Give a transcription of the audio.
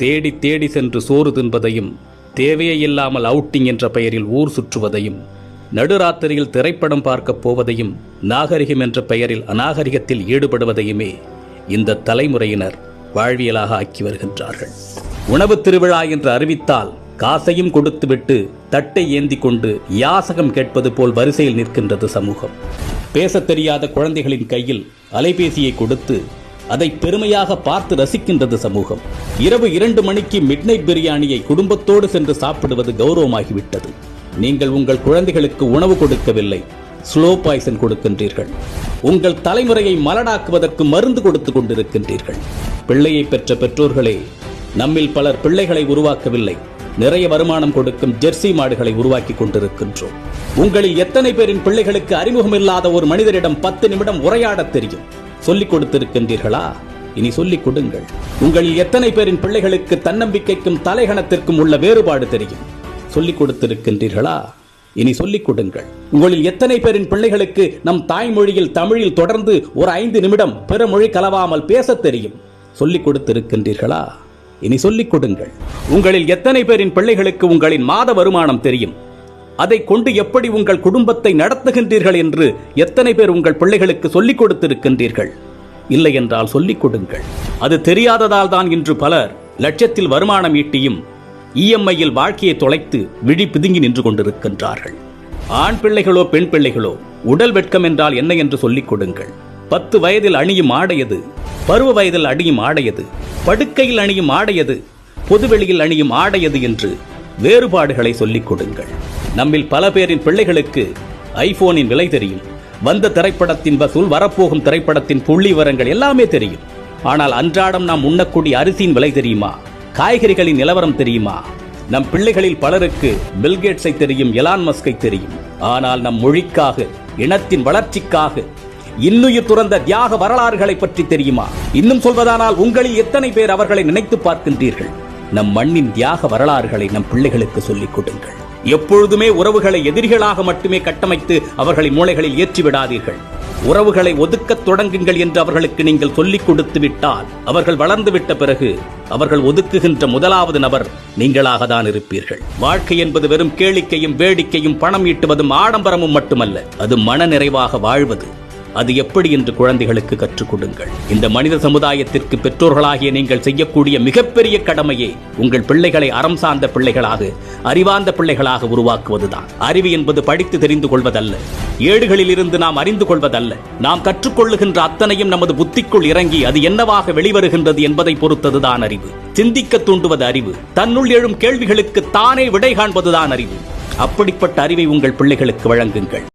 தேடி தேடி சென்று சோறு தின்பதையும், தேவையே இல்லாமல் அவுட்டிங் என்ற பெயரில் ஊர் சுற்றுவதையும், நடுராத்திரியில் திரைப்படம் பார்க்கப் போவதையும், நாகரிகம் என்ற பெயரில் அநாகரிகத்தில் ஈடுபடுவதையுமே இந்த தலைமுறையினர் வாழ்வியலாக ஆக்கி வருகின்றார்கள். உணவு திருவிழா என்று அறிவித்தால் காசையும் கொடுத்துவிட்டு தட்டை ஏந்தி கொண்டு யாசகம் கேட்பது போல் வரிசையில் நிற்கின்றது சமூகம். பேசத் தெரியாத குழந்தைகளின் கையில் அலைபேசியை கொடுத்து அதை பெருமையாக பார்த்து ரசிக்கின்றது சமூகம். இரவு 2 மணிக்கு மிட்நைட் பிரியாணியை குடும்பத்தோடு சென்று சாப்பிடுவது கௌரவமாகிவிட்டது. நீங்கள் உங்கள் குழந்தைகளுக்கு உணவு கொடுக்கவில்லை, ஸ்லோ பாய்சன் கொடுக்கின்றீர்கள். உங்கள் தலைமுறையை மலடாக்குவதற்கு மருந்து கொடுத்து கொண்டிருக்கின்றீர்கள். பிள்ளையை பெற்ற பெற்றோர்களே, நம்மில் பலர் பிள்ளைகளை உருவாக்கவில்லை, நிறைய வருமானம் கொடுக்கும் ஜெர்சி மாடுகளை உருவாக்கி கொண்டிருக்கின்றோம். உங்களில் எத்தனை பேரின் பிள்ளைகளுக்கு அறிமுகமில்லாத ஒரு மனிதரிடம் 10 நிமிடம் உரையாடத் தெரியும்? சொல்லிக் கொடுத்திருக்கின்றீர்களா? இனி சொல்லிக் கொடுங்கள். உங்களில் எத்தனை பேரின் பிள்ளைகளுக்கு தன்னம்பிக்கைக்கும் தலைகணத்திற்கும் உள்ள வேறுபாடு தெரியும்? சொல்லிக் கொடுத்திருக்கின்றீர்களா? இனி சொல்லிக் கொடுங்கள். உங்களில் எத்தனை பேரின் பிள்ளைகளுக்கு நம் தாய்மொழியில் தமிழில் தொடர்ந்து ஒரு 5 நிமிடம் பிற மொழி கலவாமல் பேசத் தெரியும்? சொல்லிக் கொடுத்திருக்கின்றீர்களா? இனி சொல்லிக் கொடுங்கள். உங்களில் எத்தனை பேரின் பிள்ளைகளுக்கு உங்களின் மாத வருமானம் தெரியும்? அதை கொண்டு எப்படி உங்கள் குடும்பத்தை நடத்துகின்றீர்கள் என்று எத்தனை பேர் உங்கள் பிள்ளைகளுக்கு சொல்லிக் கொடுத்திருக்கின்றீர்கள்? இல்லை என்றால் சொல்லிக் கொடுங்கள். அது தெரியாததால் தான் இன்று பலர் லட்சத்தில் வருமானம் ஈட்டியும் இஎம்ஐயில் வாழ்க்கையை தொலைத்து விழி பிதுங்கி நின்று கொண்டிருக்கின்றார்கள். ஆண் பிள்ளைகளோ பெண் பிள்ளைகளோ, உடல் வெட்கம் என்றால் என்ன என்று சொல்லிக் கொடுங்கள். 10 வயதில் அணியும் ஆடையது, பருவ வயதில் அணியும் ஆடையது, படுக்கையில் அணியும் ஆடையது, பொதுவெளியில் அணியும் ஆடையது என்று வேறுபாடுகளை சொல்லிக் கொடுங்கள். நம்மில் பல பேரின் பிள்ளைகளுக்கு ஐபோனின் விலை தெரியும், வந்த திரைப்படத்தின் வசூல், வரப்போகும் திரைப்படத்தின் புள்ளி விவரங்கள் எல்லாமே தெரியும். ஆனால் அன்றாடம் நாம் உண்ணக்கூடிய அரிசியின் விலை தெரியுமா? காய்கறிகளின் நிலவரம் தெரியுமா? நம் பிள்ளைகளில் பலருக்கு பில்கேட்ஸை தெரியும், எலான் மஸ்கை தெரியும். ஆனால் நம் மொழிக்காக, இனத்தின் வளர்ச்சிக்காக இன்னுயிர் துறந்த தியாக வரலாறுகளை பற்றி தெரியுமா? இன்னும் சொல்வதானால் உங்களில் எத்தனை பேர் அவர்களை நினைத்து பார்க்கின்றீர்கள்? நம் மண்ணின் தியாக வரலாறுகளை நம் பிள்ளைகளுக்கு சொல்லிக் கொடுங்கள். எப்பொழுதுமே உறவுகளை எதிரிகளாக மட்டுமே கட்டமைத்து அவர்களின் மூளைகளில் ஏற்றிவிடாதீர்கள். உறவுகளை ஒதுக்கத் தொடங்குங்கள் என்று அவர்களுக்கு நீங்கள் சொல்லிக் கொடுத்து விட்டால், அவர்கள் வளர்ந்து விட்ட பிறகு அவர்கள் ஒதுக்குகின்ற முதலாவது நபர் நீங்களாக தான் இருப்பீர்கள். வாழ்க்கை என்பது வெறும் கேளிக்கையும் வேடிக்கையும் பணம் ஈட்டுவதும் ஆடம்பரமும் மட்டுமல்ல, அது மன நிறைவாக வாழ்வது. அது எப்படி என்று குழந்தைகளுக்கு கற்றுக் கொடுங்கள். இந்த மனித சமுதாயத்திற்கு பெற்றோர்களாகிய நீங்கள் செய்யக்கூடிய மிகப்பெரிய கடமையே உங்கள் பிள்ளைகளை அறம் சார்ந்த பிள்ளைகளாக, அறிவார்ந்த பிள்ளைகளாக உருவாக்குவதுதான். அறிவு என்பது படித்து தெரிந்து கொள்வதல்ல, ஏடுகளில் இருந்து நாம் அறிந்து கொள்வதல்ல. நாம் கற்றுக்கொள்ளுகின்ற அத்தனையும் நமது புத்திக்குள் இறங்கி அது என்னவாக வெளிவருகின்றது என்பதை பொறுத்ததுதான் அறிவு. சிந்திக்க தூண்டுவது அறிவு. தன்னுள் எழும் கேள்விகளுக்கு தானே விடை காண்பதுதான் அறிவு. அப்படிப்பட்ட அறிவை உங்கள் பிள்ளைகளுக்கு வழங்குங்கள்.